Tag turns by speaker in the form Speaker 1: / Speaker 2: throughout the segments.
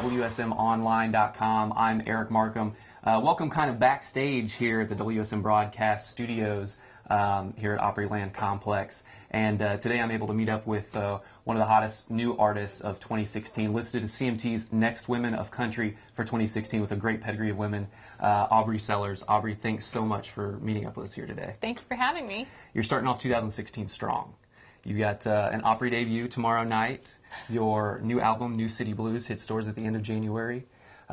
Speaker 1: WSMonline.com. I'm Eric Marcum. Welcome kind of backstage here at the WSM Broadcast Studios here at Opryland Complex. And today I'm able to meet up with one of the hottest new artists of 2016, listed as CMT's Next Women of Country for 2016 with a great pedigree of women, Aubrie Sellers. Aubrie, thanks so much for meeting up with us here today.
Speaker 2: Thank you for having me.
Speaker 1: You're starting off 2016 strong. You got an Opry debut tomorrow night. Your new album, New City Blues, hits stores at the end of January.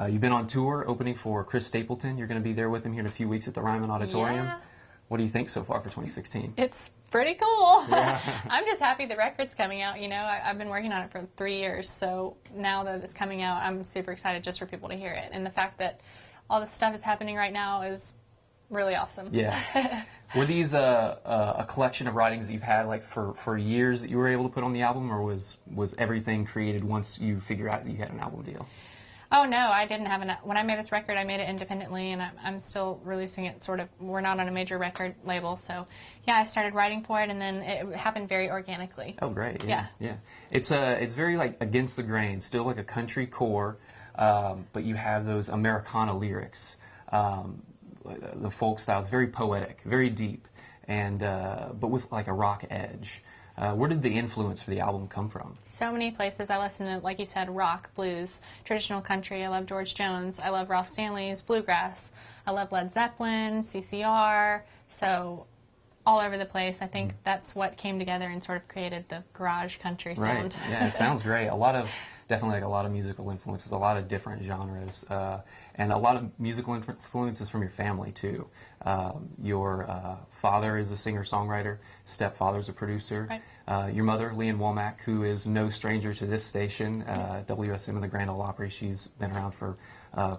Speaker 1: You've been on tour opening for Chris Stapleton. You're going to be there with him here in a few weeks at the Ryman Auditorium.
Speaker 2: Yeah.
Speaker 1: What do you think so far for 2016?
Speaker 2: It's pretty cool.
Speaker 1: Yeah.
Speaker 2: I'm just happy the record's coming out. You know, I've been working on it for 3 years, so now that it's coming out, I'm super excited just for people to hear it. And the fact that all this stuff is happening right now is really awesome.
Speaker 1: Yeah. Were these a collection of writings that you've had like for years that you were able to put on the album, or was everything created once you figured out that you had an album deal?
Speaker 2: Oh, no, I didn't have when I made this record, I made it independently, and I'm still releasing it sort of. We're not on a major record label, so yeah, I started writing for it, and then it happened very organically.
Speaker 1: Oh, great. Yeah. It's very like against the grain, still like a country core, but you have those Americana lyrics. The folk style is very poetic, very deep, and but with like a rock edge. Where did the influence for the album come from?
Speaker 2: So many places. I listen to, like you said, rock, blues, traditional country. I love George Jones. I love Ralph Stanley's bluegrass. I love Led Zeppelin, CCR. So all over the place. I think that's what came together and sort of created the garage country sound.
Speaker 1: Right. Yeah, it sounds great. Definitely like a lot of musical influences, a lot of different genres, and a lot of musical influences from your family too. Your father is a singer-songwriter, stepfather is a producer.
Speaker 2: Right.
Speaker 1: Your mother, Leanne Womack, who is no stranger to this station, WSM and the Grand Ole Opry, she's been around for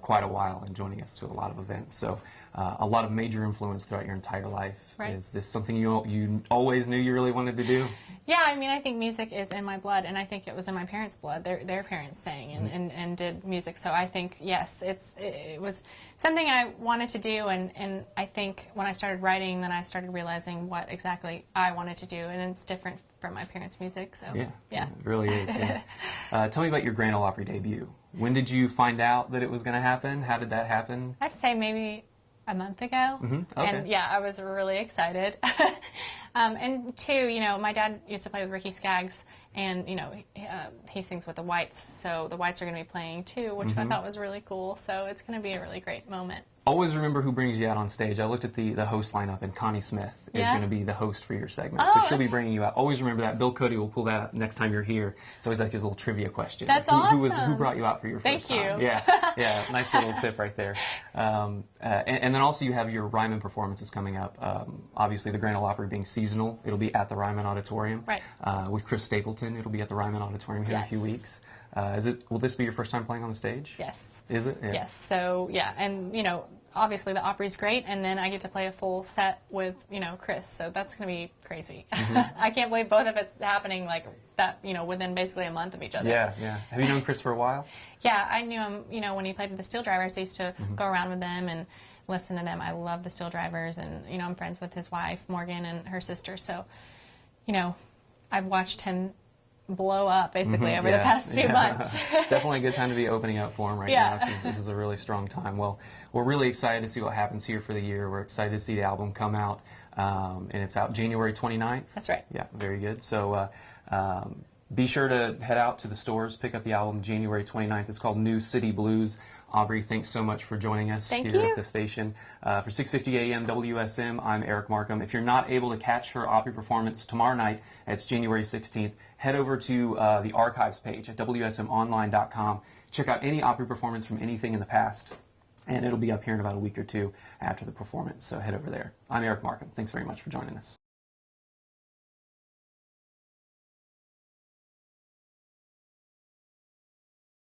Speaker 1: quite a while and joining us to a lot of events. So a lot of major influence throughout your entire life.
Speaker 2: Right.
Speaker 1: Is this something you always knew you really wanted to do?
Speaker 2: Yeah, I mean, I think music is in my blood, and I think it was in my parents' blood. Their parents sang and did music, so I think, yes, it was something I wanted to do, and I think when I started writing, then I started realizing what exactly I wanted to do, and it's different from my parents' music, so yeah.
Speaker 1: It really is. Yeah. Tell me about your Grand Ole Opry debut. When did you find out that it was going to happen? How did that happen?
Speaker 2: I'd say maybe a month ago.
Speaker 1: Okay.
Speaker 2: And yeah, I was really excited. And two, you know, my dad used to play with Ricky Skaggs, and you know, he sings with the Whites, so the Whites are going to be playing too, which I thought was really cool. So it's going to be a really great moment.
Speaker 1: Always remember who brings you out on stage. I looked at the host lineup, and Connie Smith is going to be the host for your segment. So she'll be bringing you out. Always remember that. Bill Cody will pull that up next time you're here. It's always like his little trivia question.
Speaker 2: That's
Speaker 1: Who brought you out for your first time?
Speaker 2: Thank you.
Speaker 1: Yeah, nice little tip right there. And then also you have your Ryman performances coming up. Obviously the Grand Ole Opry being seasonal, it'll be at the Ryman Auditorium.
Speaker 2: Right.
Speaker 1: With Chris Stapleton, it'll be at the Ryman Auditorium here in a few weeks. Will this be your first time playing on the stage?
Speaker 2: Yes.
Speaker 1: Is it? Yeah.
Speaker 2: Yes. So yeah, and you know, obviously the Opry's great, and then I get to play a full set with, you know, Chris, so that's going to be crazy. I can't believe both of it's happening like that, you know, within basically a month of each other.
Speaker 1: Yeah. Have you known Chris for a while?
Speaker 2: Yeah, I knew him, you know, when he played with the Steel Drivers. I used to go around with them and listen to them. I love the Steel Drivers, and, you know, I'm friends with his wife, Morgan, and her sister, so, you know, I've watched him blow up basically over the past few months.
Speaker 1: Definitely a good time to be opening up for him right now. This is a really strong time. Well, we're really excited to see what happens here for the year. We're excited to see the album come out, and it's out January 29th.
Speaker 2: That's right.
Speaker 1: Yeah, very good. So be sure to head out to the stores, pick up the album January 29th. It's called New City Blues. Aubrie, thanks so much for joining us here at the station. For 650 AM WSM, I'm Eric Marcum. If you're not able to catch her Opry performance tomorrow night, it's January 16th, head over to the archives page at WSMonline.com. Check out any Opry performance from anything in the past, and it'll be up here in about a week or two after the performance, so head over there. I'm Eric Marcum. Thanks very much for joining us.